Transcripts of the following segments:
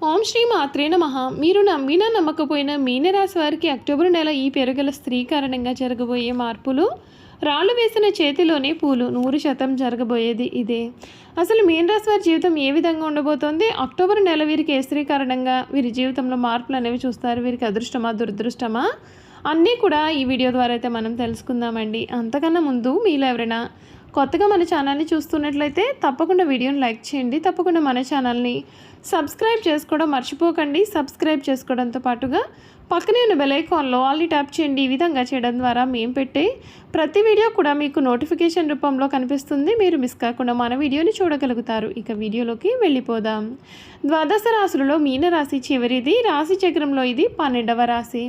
ఓం శ్రీ మాత్రే నమః. మీరు నమ్మినా నమ్మకపోయినా మీనరాశి వారికి అక్టోబర్ నెల ఈ పెరుగల స్త్రీ కారణంగా జరగబోయే మార్పులు, రాళ్ళు వేసిన చేతిలోనే పూలు 100% జరగబోయేది ఇదే. అసలు మీనరాశి వారి జీవితం ఏ విధంగా ఉండబోతోంది? అక్టోబర్ నెల వీరికి ఏ స్త్రీ కారణంగా వీరి జీవితంలో మార్పులు అనేవి చూస్తారు? వీరికి అదృష్టమా దురదృష్టమా అన్నీ కూడా ఈ వీడియో ద్వారా అయితే మనం తెలుసుకుందామండి. అంతకన్నా ముందు మీలో ఎవరైనా కొత్తగా మన ఛానల్ని చూస్తున్నట్లయితే తప్పకుండా వీడియోని లైక్ చేయండి. తప్పకుండా మన ఛానల్ని సబ్స్క్రైబ్ చేసుకోవడం మర్చిపోకండి. సబ్స్క్రైబ్ చేసుకోవడంతో పాటుగా పక్కనే ఉన్న బెల్ ఐకాన్లో ఆల్ని ట్యాప్ చేయండి. ఈ విధంగా చేయడం ద్వారా మేము పెట్టే ప్రతి వీడియో కూడా మీకు నోటిఫికేషన్ రూపంలో కనిపిస్తుంది. మీరు మిస్ కాకుండా మన వీడియోని చూడగలుగుతారు. ఇక వీడియోలోకి వెళ్ళిపోదాం. ద్వాదశ రాశులలో మీనరాశి చివరిది. రాశి చక్రంలో ఇది 12వ రాశి.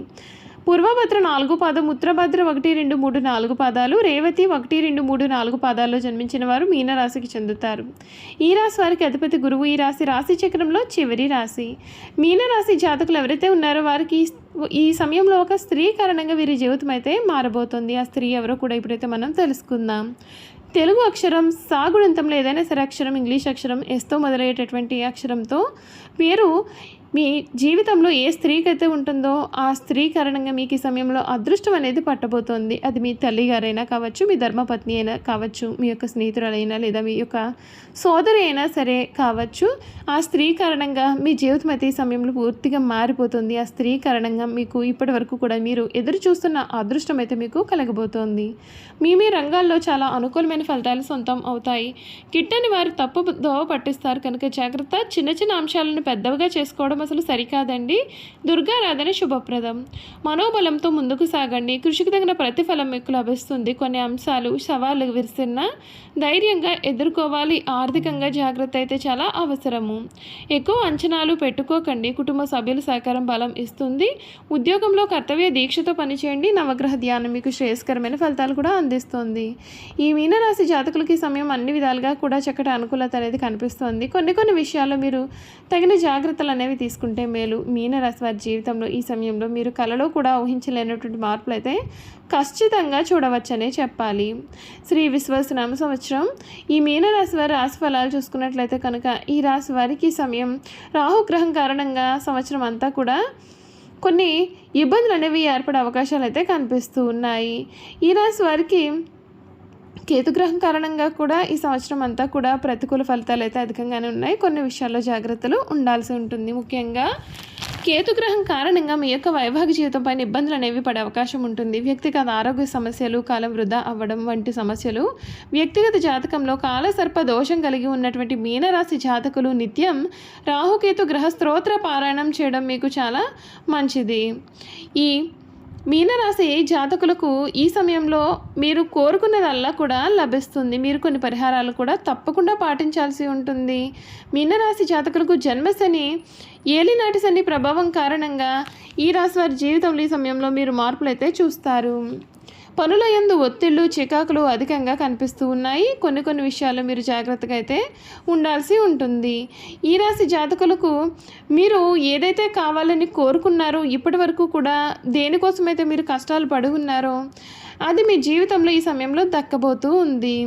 పూర్వభద్ర 4 పాదం, ఉత్తరభద్ర 1, 2, 3, 4 పాదాలు, రేవతి 1, 2, 3, 4 పాదాల్లో జన్మించిన వారు మీనరాశికి చెందుతారు. ఈ రాశి వారికి అధిపతి గురువు. ఈ రాశి చక్రంలో చివరి రాశి. మీనరాశి జాతకులు ఎవరైతే ఉన్నారో వారికి ఈ సమయంలో ఒక స్త్రీ కారణంగా వీరి జీవితం అయితే మారబోతుంది. ఆ స్త్రీ ఎవరో కూడా ఇప్పుడైతే మనం తెలుసుకుందాం. తెలుగు అక్షరం సా గుణితంలో ఏదైనా సరే అక్షరం, ఇంగ్లీష్ అక్షరం ఎస్తో మొదలయ్యేటటువంటి అక్షరంతో పేరు మీ జీవితంలో ఏ స్త్రీకి అయితే ఉంటుందో ఆ స్త్రీ కారణంగా మీకు ఈ సమయంలో అదృష్టం అనేది పట్టబోతోంది. అది మీ తల్లి గారైనా కావచ్చు, మీ ధర్మపత్ని అయినా కావచ్చు, మీ యొక్క స్నేహితురాలైనా లేదా మీ యొక్క సోదరి అయినా సరే కావచ్చు. ఆ స్త్రీ కారణంగా మీ జీవితం అయితే ఈ సమయంలో పూర్తిగా మారిపోతుంది. ఆ స్త్రీ కారణంగా మీకు ఇప్పటి వరకు కూడా మీరు ఎదురు చూస్తున్న అదృష్టం అయితే మీకు కలగబోతోంది. మీ రంగాల్లో చాలా అనుకూలమైన ఫలితాలు సొంతం అవుతాయి. కిట్టని వారు తప్పు దోవ పట్టిస్తారు కనుక జాగ్రత్త. చిన్న చిన్న అంశాలను పెద్దవిగా చేసుకోవడం అసలు సరికాదండి. దుర్గారాధన శుభప్రదం. మనోబలంతో ముందుకు సాగండి. కృషికి తగిన ప్రతిఫలం మీకు లభిస్తుంది. కొన్ని అంశాలు సవాళ్ళు విరిసినా ధైర్యంగా ఎదుర్కోవాలి. ఆర్థికంగా జాగ్రత్త అయితే చాలా అవసరము. ఎక్కువ అంచనాలు పెట్టుకోకండి. కుటుంబ సభ్యుల సహకారం బలం ఇస్తుంది. ఉద్యోగంలో కర్తవ్య దీక్షతో పనిచేయండి. నవగ్రహ ధ్యానం మీకు శ్రేయస్కరమైన ఫలితాలు కూడా అందిస్తుంది. ఈ మీనరాశి జాతకులకి సమయం అన్ని విధాలుగా కూడా చక్కటి అనుకూలత అనేది కనిపిస్తుంది. కొన్ని విషయాల్లో మీరు తగిన జాగ్రత్తలు అనేవి తీసుకుంటే మేలు. మీనరాశి వారి జీవితంలో ఈ సమయంలో మీరు కలలో కూడా ఊహించలేనటువంటి మార్పులు అయితే ఖచ్చితంగా చూడవచ్చనే చెప్పాలి. శ్రీ విశ్వాసనామ సంవత్సరం ఈ మీనరాశి వారి రాశి ఫలాలు చూసుకున్నట్లయితే కనుక ఈ రాశి వారికి సమయం రాహుగ్రహం కారణంగా సంవత్సరం అంతా కూడా కొన్ని ఇబ్బందులు అనేవి ఏర్పడే అవకాశాలు అయితే కనిపిస్తూ ఉన్నాయి. ఈ రాశి వారికి కేతుగ్రహం కారణంగా కూడా ఈ సంవత్సరం అంతా కూడా ప్రతికూల ఫలితాలు అయితే అధికంగానే ఉన్నాయి. కొన్ని విషయాల్లో జాగ్రత్తలు ఉండాల్సి ఉంటుంది. ముఖ్యంగా కేతుగ్రహం కారణంగా మీ యొక్క వైవాహిక జీవితం పైన ఇబ్బందులు అనేవి పడే అవకాశం ఉంటుంది. వ్యక్తిగత ఆరోగ్య సమస్యలు, కాలం వృధా అవ్వడం వంటి సమస్యలు. వ్యక్తిగత జాతకంలో కాలసర్ప దోషం కలిగి ఉన్నటువంటి మీనరాశి జాతకులు నిత్యం రాహుకేతు గ్రహ స్తోత్ర పారాయణం చేయడం మీకు చాలా మంచిది. ఈ మీనరాశి జాతకులకు ఈ సమయంలో మీరు కోరుకున్నదల్లా కూడా లభిస్తుంది. మీరు కొన్ని పరిహారాలు కూడా తప్పకుండా పాటించాల్సి ఉంటుంది. మీనరాశి జాతకులకు జన్మశని, ఏలినాటి శని ప్రభావం కారణంగా ఈ రాశి వారి జీవితంలో ఈ సమయంలో మీరు మార్పులు అయితే చూస్తారు. పనుల యందు ఒత్తిళ్లు, చికాకులు అధికంగా కనిపిస్తూ ఉన్నాయి. కొన్ని విషయాల్లో మీరు జాగ్రత్తగా అయితే ఉండాల్సి ఉంటుంది. ఈ రాశి జాతకులకు మీరు ఏదైతే కావాలని కోరుకున్నారో ఇప్పటి వరకు కూడా దేనికోసమైతే మీరు కష్టాలు పడి ఉన్నారో అది మీ జీవితంలో ఈ సమయంలో దక్కబోతూ ఉంది.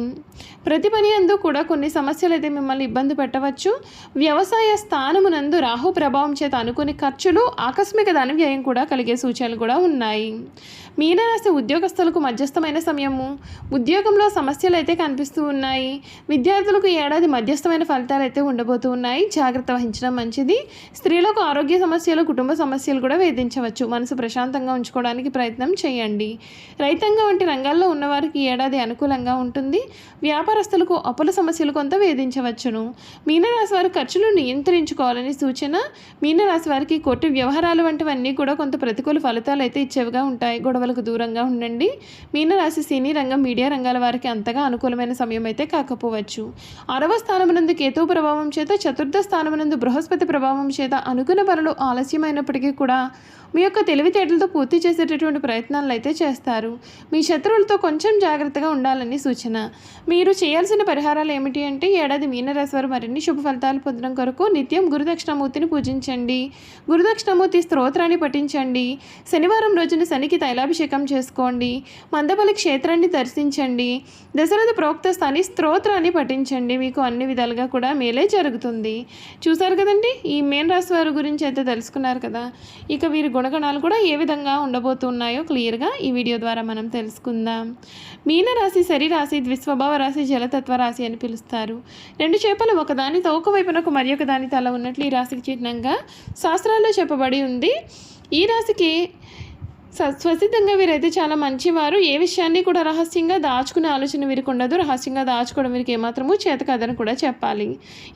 ప్రతి పని యందు కూడా కొన్ని సమస్యలు అయితే మిమ్మల్ని ఇబ్బంది పెట్టవచ్చు. వ్యవసాయ స్థానమునందు రాహు ప్రభావం చేత అనుకుని ఖర్చులు, ఆకస్మిక ధన వ్యయం కూడా కలిగే సూచనలు కూడా ఉన్నాయి. మీనరాశి ఉద్యోగస్తులకు మధ్యస్థమైన సమయము. ఉద్యోగంలో సమస్యలు అయితే కనిపిస్తూ ఉన్నాయి. విద్యార్థులకు ఏడాది మధ్యస్థమైన ఫలితాలు అయితే ఉండబోతూ ఉన్నాయి. జాగ్రత్త వహించడం మంచిది. స్త్రీలకు ఆరోగ్య సమస్యలు, కుటుంబ సమస్యలు కూడా వేధించవచ్చు. మనసు ప్రశాంతంగా ఉంచుకోవడానికి ప్రయత్నం చేయండి. రైతాంగం వంటి రంగాల్లో ఉన్నవారికి ఏడాది అనుకూలంగా ఉంటుంది. వ్యాపారస్తులకు అప్పుల సమస్యలు కొంత వేధించవచ్చును. మీనరాశి వారి ఖర్చులు నియంత్రించుకోవాలని సూచన. మీనరాశి వారికి కోర్టు వ్యవహారాలు వంటివన్నీ కూడా కొంత ప్రతికూల ఫలితాలు అయితే ఇచ్చేవిగా ఉంటాయి. గొడవలకు దూరంగా ఉండండి. మీనరాశి సినీ రంగం, మీడియా రంగాల వారికి అంతగా అనుకూలమైన సమయం అయితే కాకపోవచ్చు. 6వ స్థానమునందు కేతు ప్రభావం చేత, 4వ స్థానమునందు బృహస్పతి ప్రభావం చేత అనుకున్న పనులు ఆలస్యమైనప్పటికీ కూడా మీ యొక్క తెలివితేటలతో పూర్తి చేసేటటువంటి ప్రయత్నాలు అయితే చేస్తారు. మీ శత్రువులతో కొంచెం జాగ్రత్తగా ఉండాలని సూచన. మీరు చేయాల్సిన పరిహారాలు ఏమిటి అంటే, ఏడాది మీనరాశి వారు మరిన్ని శుభ ఫలితాలు పొందడం కొరకు నిత్యం గురుదక్షిణామూర్తిని పూజించండి, గురుదక్షిణామూర్తి స్తోత్రాన్ని పఠించండి, శనివారం రోజున శనికి తైలాభిషేకం చేసుకోండి, మందబలి క్షేత్రాన్ని దర్శించండి, దశరథ ప్రోక్త స్థాని స్తోత్రాన్ని పఠించండి. మీకు అన్ని విధాలుగా కూడా మేలే జరుగుతుంది. చూసారు కదండి, ఈ మీన రాశి వారి గురించి అయితే తెలుసుకున్నారు కదా. ఇక వీరి గుణగణాలు కూడా ఏ విధంగా ఉండబోతున్నాయో క్లియర్గా ఈ వీడియో ద్వారా మనం తెలుసుకుందాం. మీనరాశి శరీరాశి, ద్విస్వభావ రాశి, జలతత్వ రాశి అని పిలుస్తారు. రెండు చేపలు ఒకదానితో ఒకవైపునకు మరి ఒక దాని తల ఉన్నట్లు ఈ రాశికి చిహ్నంగా శాస్త్రాల్లో చెప్పబడి ఉంది. ఈ రాశికి స్వసిద్ధంగా వీరైతే చాలా మంచివారు. ఏ విషయాన్ని కూడా రహస్యంగా దాచుకునే ఆలోచన వీరికి ఉండదు. రహస్యంగా దాచుకోవడం వీరికి ఏమాత్రమూ చేత కాదని కూడా చెప్పాలి.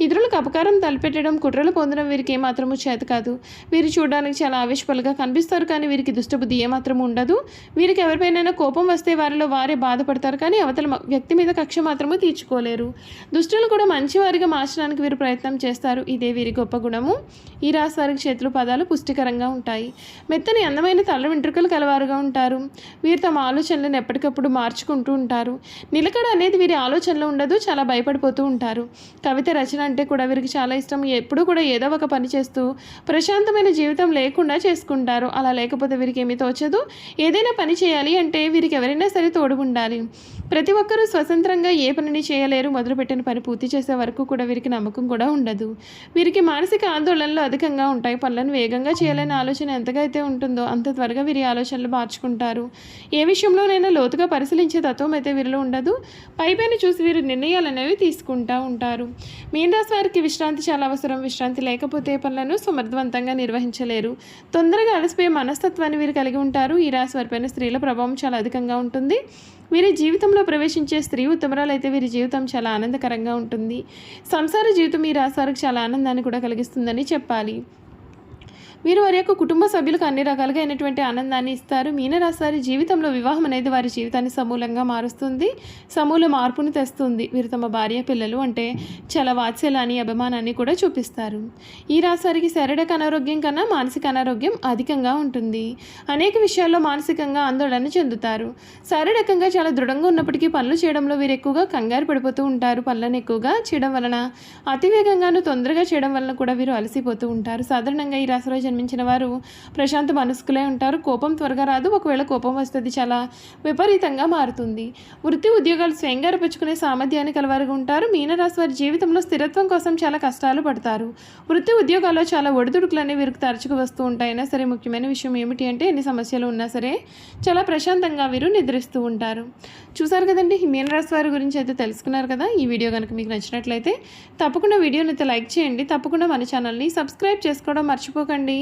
ఇతరులకు అపకారం తలపెట్టడం, కుట్రలు పొందడం వీరికి ఏమాత్రమూ చేత కాదు. వీరు చూడడానికి చాలా ఆవేశపలుగా కనిపిస్తారు, కానీ వీరికి దుష్టబుద్ధి ఏమాత్రము ఉండదు. వీరికి ఎవరిపైనా కోపం వస్తే వారిలో వారే బాధపడతారు, కానీ అవతల వ్యక్తి మీద కక్ష మాత్రము తీర్చుకోలేరు. దుష్టులు కూడా మంచివారిగా మార్చడానికి వీరు ప్రయత్నం చేస్తారు. ఇదే వీరి గొప్ప గుణము. ఈ రాశి వారికి చేతులు పదాలు పుష్టికరంగా ఉంటాయి. మెత్తని అందమైన తల వెంట్రుకలు కలవారుగా ఉంటారు. వీరు తమ ఆలోచనలను ఎప్పటికప్పుడు మార్చుకుంటూ ఉంటారు. నిలకడ అనేది వీరి ఆలోచనలో ఉండదు. చాలా భయపడిపోతూ ఉంటారు. కవిత రచన అంటే కూడా వీరికి చాలా ఇష్టం. ఎప్పుడూ కూడా ఏదో ఒక పని చేస్తూ ప్రశాంతమైన జీవితం లేకుండా చేసుకుంటారు. అలా లేకపోతే వీరికి ఏమీ తోచదు. ఏదైనా పని చేయాలి అంటే వీరికి ఎవరైనా సరే తోడు ఉండాలి. ప్రతి ఒక్కరూ స్వతంత్రంగా ఏ పనిని చేయలేరు. మొదలుపెట్టిన పని పూర్తి చేసే వరకు కూడా వీరికి నమ్మకం కూడా ఉండదు. వీరికి మానసిక ఆందోళనలు అధికంగా ఉంటాయి. పనులను వేగంగా చేయాలనే ఆలోచన ఎంతగా అయితే ఉంటుందో అంత త్వరగా వీరి ఆలోచనలు మార్చుకుంటారు. ఏ విషయంలోనైనా లోతుగా పరిశీలించే తత్వం అయితే వీరిలో ఉండదు. పైపైన చూసి వీరు నిర్ణయాలు అనేవి తీసుకుంటూ ఉంటారు. మీన రాశి వారికి విశ్రాంతి చాలా అవసరం. విశ్రాంతి లేకపోతే పనులను సమర్థవంతంగా నిర్వహించలేరు. తొందరగా అలసిపోయే మనస్తత్వాన్ని వీరు కలిగి ఉంటారు. ఈ రాశి వారిపైన స్త్రీల ప్రభావం చాలా అధికంగా ఉంటుంది. వీరి జీవితంలో ప్రవేశించే స్త్రీ ఉత్తమరాలు అయితే వీరి జీవితం చాలా ఆనందకరంగా ఉంటుంది. సంసార జీవితం ఈ రాశి వారికి చాలా ఆనందాన్ని కూడా కలిగిస్తుందని చెప్పాలి. వీరు వారి యొక్క కుటుంబ సభ్యులకు అన్ని రకాలుగా అయినటువంటి ఆనందాన్ని ఇస్తారు. మీనరాశి వారి జీవితంలో వివాహం అనేది వారి జీవితాన్ని సమూలంగా మారుస్తుంది, సమూల మార్పును తెస్తుంది. వీరు తమ భార్య పిల్లలు అంటే చాలా వాత్సల్యాన్ని, అభిమానాన్ని కూడా చూపిస్తారు. ఈ రాశి వారికి శారీరక అనారోగ్యం కన్నా మానసిక అనారోగ్యం అధికంగా ఉంటుంది. అనేక విషయాల్లో మానసికంగా ఆందోళన చెందుతారు. శారీరకంగా చాలా దృఢంగా ఉన్నప్పటికీ పనులు చేయడంలో వీరు ఎక్కువగా కంగారు పడిపోతూ ఉంటారు. పనులను ఎక్కువగా చేయడం వలన, అతివేగంగాను తొందరగా చేయడం వలన కూడా వీరు అలసిపోతూ ఉంటారు. సాధారణంగా ఈ రాశిలో జన్మించిన వారు ప్రశాంత మనస్కులే ఉంటారు. కోపం త్వరగా రాదు. ఒకవేళ కోపం వస్తుంది చాలా విపరీతంగా మారుతుంది. వృత్తి ఉద్యోగాలు స్వయంగా రపించుకునే సామర్థ్యాన్ని కలవారుగా ఉంటారు. మీనరాశి వారి జీవితంలో స్థిరత్వం కోసం చాలా కష్టాలు పడతారు. వృత్తి ఉద్యోగాల్లో చాలా ఒడిదుడుకులన్నీ వీరికి తరచుకు వస్తూ ఉంటాయినా సరే, ముఖ్యమైన విషయం ఏమిటి అంటే ఎన్ని సమస్యలు ఉన్నా సరే చాలా ప్రశాంతంగా వీరు నిద్రిస్తూ ఉంటారు. చూసారు కదండి, మీనరాశి వారి గురించి అయితే తెలుసుకున్నారు కదా. ఈ వీడియో కనుక మీకు నచ్చినట్లయితే తప్పకుండా వీడియోని అయితే లైక్ చేయండి. తప్పకుండా మన ఛానల్ని సబ్స్క్రైబ్ చేసుకోవడం మర్చిపోకండి.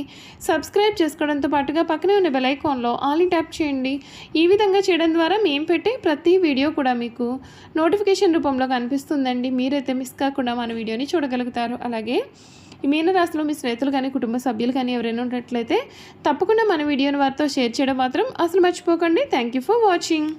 సబ్స్క్రైబ్ చేసుకోవడంతో పాటుగా పక్కనే ఉన్న బెల్ ఐకాన్లో ఆల్ని ట్యాప్ చేయండి. ఈ విధంగా చేయడం ద్వారా మేము పెట్టే ప్రతి వీడియో కూడా మీకు నోటిఫికేషన్ రూపంలో కనిపిస్తుందండి. మీరైతే మిస్ కాకుండా మన వీడియోని చూడగలుగుతారు. అలాగే ఈ మీనరాశిలో మీ స్నేహితులు కానీ కుటుంబ సభ్యులు కానీ ఎవరైనా ఉన్నట్లయితే తప్పకుండా మన వీడియోని వారితో షేర్ చేయడం మాత్రం అసలు మర్చిపోకండి. Thank you for watching.